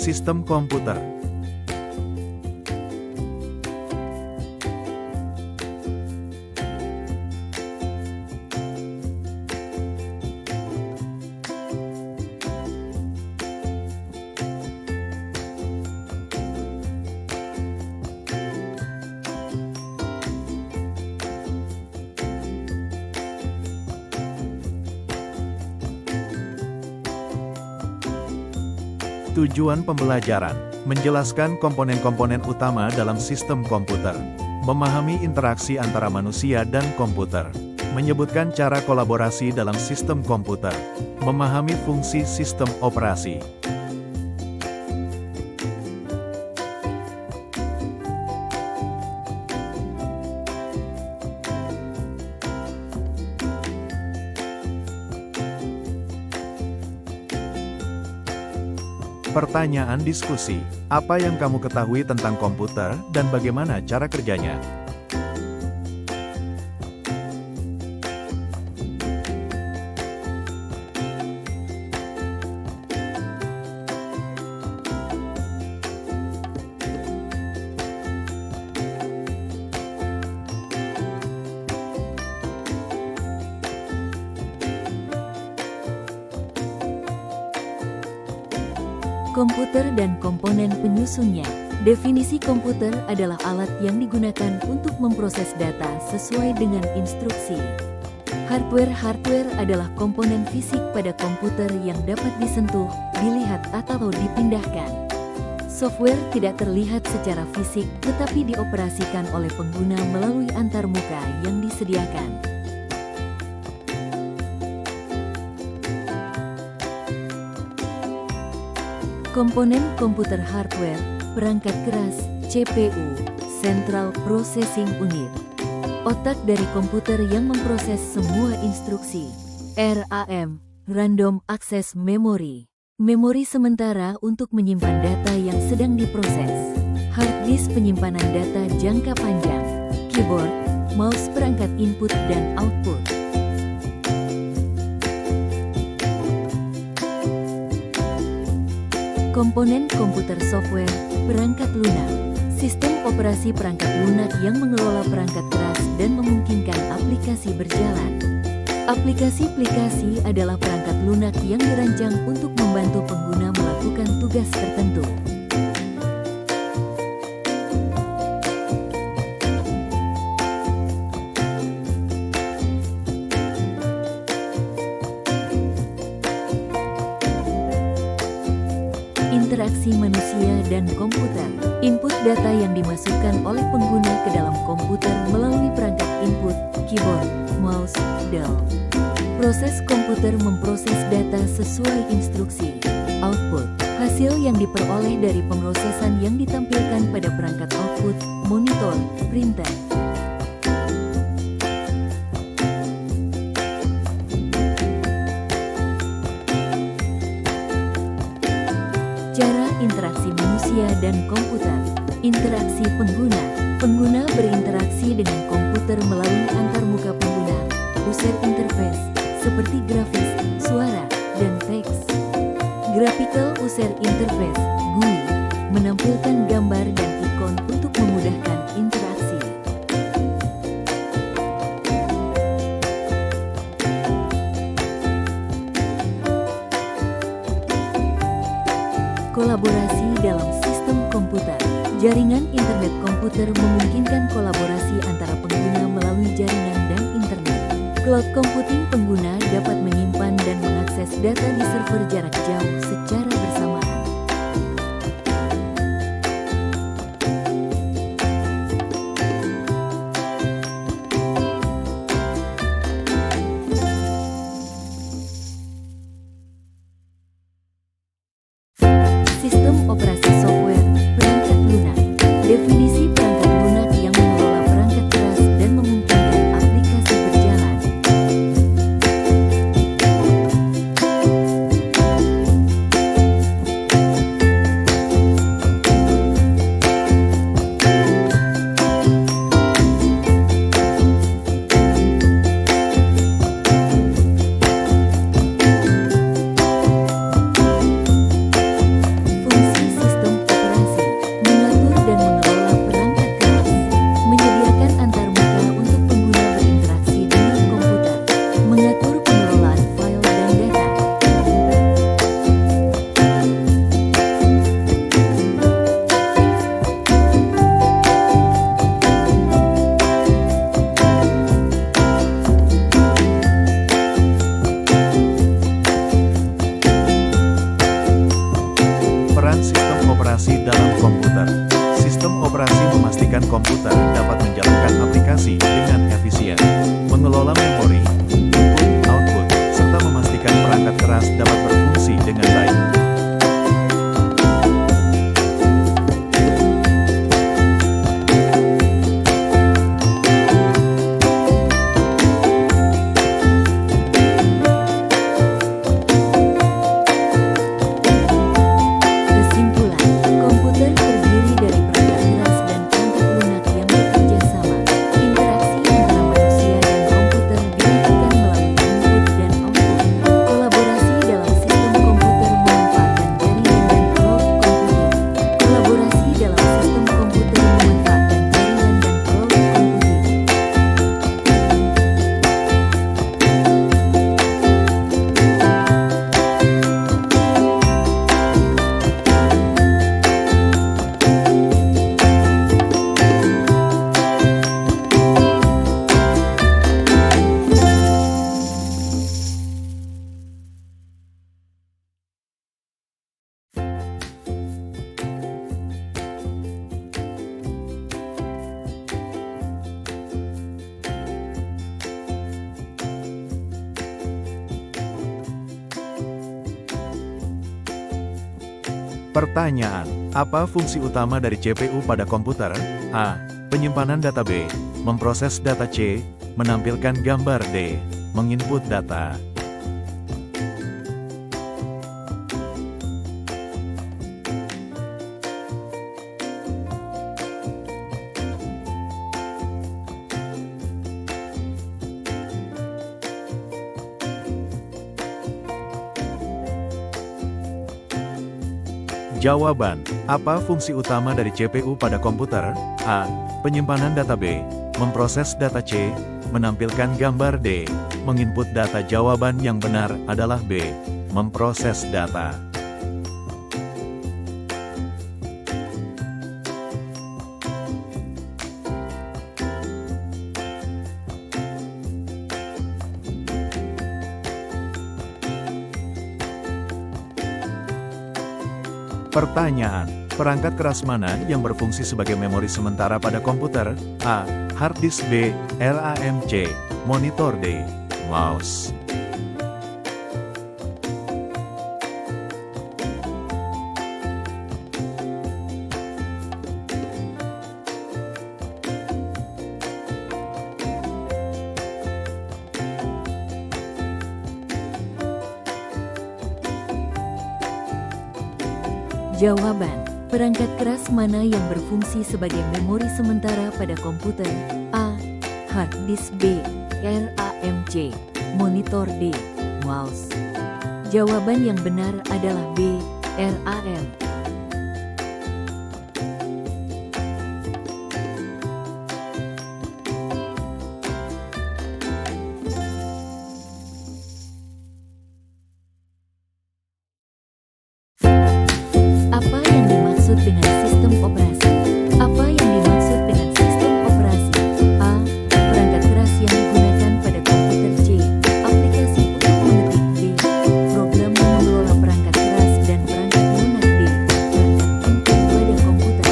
Sistem komputer. Tujuan pembelajaran: menjelaskan komponen-komponen utama dalam sistem komputer, memahami interaksi antara manusia dan komputer, menyebutkan cara kolaborasi dalam sistem komputer, memahami fungsi sistem operasi. Pertanyaan diskusi: apa yang kamu ketahui tentang komputer dan bagaimana cara kerjanya? Komputer dan komponen penyusunnya. Definisi komputer adalah alat yang digunakan untuk memproses data sesuai dengan instruksi. Hardware adalah komponen fisik pada komputer yang dapat disentuh, dilihat atau dipindahkan. Software tidak terlihat secara fisik tetapi dioperasikan oleh pengguna melalui antarmuka yang disediakan. Komponen komputer hardware, perangkat keras, CPU, Central Processing Unit. Otak dari komputer yang memproses semua instruksi. RAM, Random Access Memory. Memori sementara untuk menyimpan data yang sedang diproses. Hard disk penyimpanan data jangka panjang. Keyboard, mouse perangkat input dan output. Komponen komputer software, perangkat lunak. Sistem operasi perangkat lunak yang mengelola perangkat keras dan memungkinkan aplikasi berjalan. Aplikasi-aplikasi adalah perangkat lunak yang dirancang untuk membantu pengguna melakukan tugas tertentu. Interaksi manusia dan komputer. Input data yang dimasukkan oleh pengguna ke dalam komputer melalui perangkat input, keyboard, mouse, dan proses komputer memproses data sesuai instruksi. Output. Hasil yang diperoleh dari pemrosesan yang ditampilkan pada perangkat output, monitor, printer. Cara interaksi manusia dan komputer. Interaksi pengguna. Pengguna berinteraksi dengan komputer melalui antarmuka pengguna, user interface, seperti grafis, suara, dan teks. Graphical User Interface, GUI, menampilkan gambar dan ikon untuk memudahkan interaksi. Kolaborasi dalam sistem komputer. Jaringan internet komputer memungkinkan kolaborasi antara pengguna melalui jaringan dan internet. Cloud computing, pengguna dapat menyimpan dan mengakses data di server jarak jauh secara bersamaan. Sistem operasi software, perangkat lunak. Definisi perangkat lunak yang mengelola perangkat keras dan memungkinkan aplikasi berjalan. Fungsi Peran sistem operasi dalam komputer. Sistem operasi memastikan komputer dapat menjalankan aplikasi dengan efisien, mengelola memori, input, output, serta memastikan perangkat keras dapat berfungsi dengan baik. Kesimpulan, komputer terdiri dari perangkat keras dan perangkat lunak yang bekerja sama. Interaksi antara manusia dan komputer dilakukan melalui input dan output. Kolaborasi dalam sistem komputer memanfaatkan jaringan dan cloud computing. Kolaborasi dalam sistem komputer memanfaatkan jaringan dan cloud computing. Pertanyaan, apa fungsi utama dari CPU pada komputer? A. Penyimpanan data. B. Memproses data. C. Menampilkan gambar. D. Menginput data. Jawaban, apa fungsi utama dari CPU pada komputer? A. Penyimpanan data. B. Memproses data. C. Menampilkan gambar. D. Menginput data. Jawaban yang benar adalah B. Memproses data. Pertanyaan, perangkat keras mana yang berfungsi sebagai memori sementara pada komputer? A. Hard disk. B. RAM. C. Monitor. D. Mouse. Jawaban, perangkat keras mana yang berfungsi sebagai memori sementara pada komputer? A. Hard disk. B. RAM. C. Monitor. D. Mouse. Jawaban yang benar adalah B. RAM. Apa yang dimaksud dengan sistem operasi? Apa yang dimaksud dengan sistem operasi? A. Perangkat keras yang digunakan pada komputer. C. Aplikasi untuk mengetik. D. Program yang mengelola perangkat keras dan perangkat lunak. D. Perangkat input pada komputer.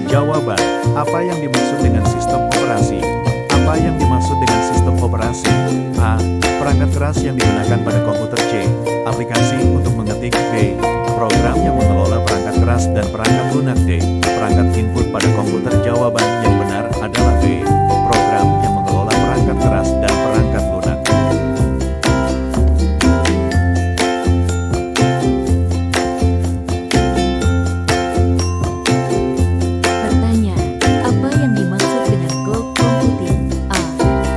Jawaban, apa yang dimaksud dengan sistem operasi? Apa yang dimaksud dengan sistem operasi? A. Perangkat keras yang digunakan pada komputer. C. Aplikasi untuk mengetik. B. Program yang mengelola perangkat keras dan perangkat lunak. D. Perangkat input pada komputer. Jawaban yang benar adalah B. Program yang mengelola perangkat keras dan perangkat lunak. Pertanyaan, apa yang dimaksud dengan cloud computing? A.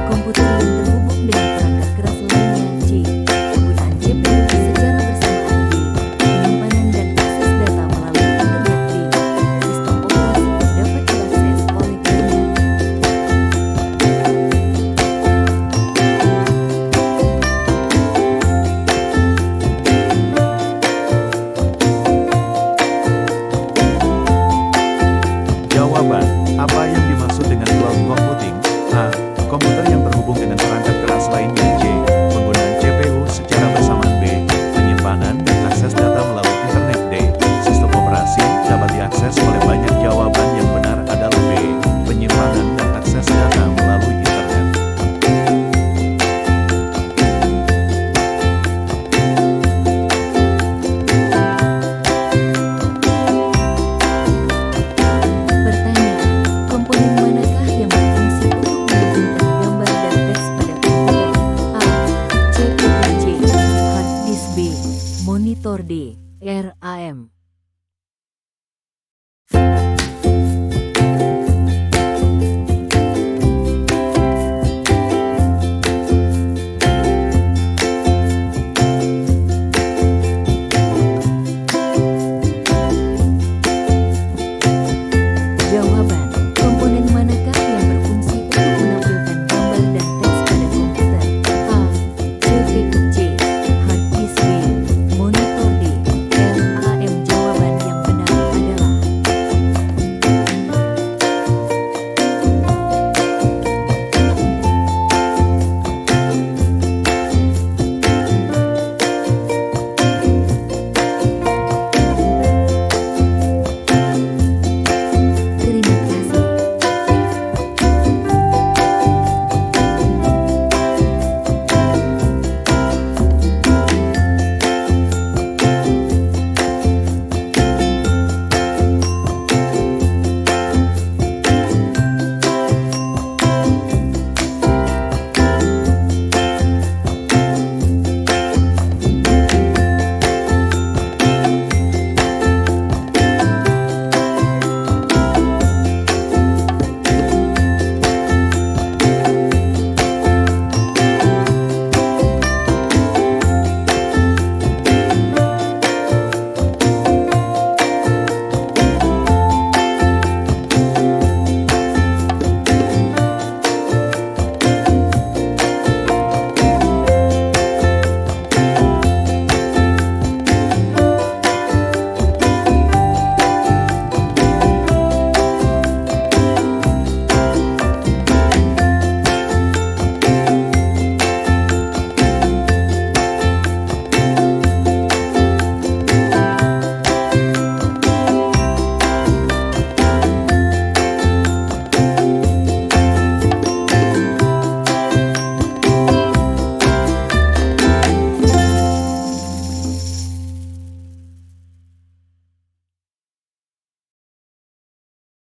Komputer yang terhubung dengan perangkat keras lainnya. C. Penggunaan CPU secara bersamaan. D. Penyimpanan dan akses data melalui internet. D. Sistem operasi Jawaban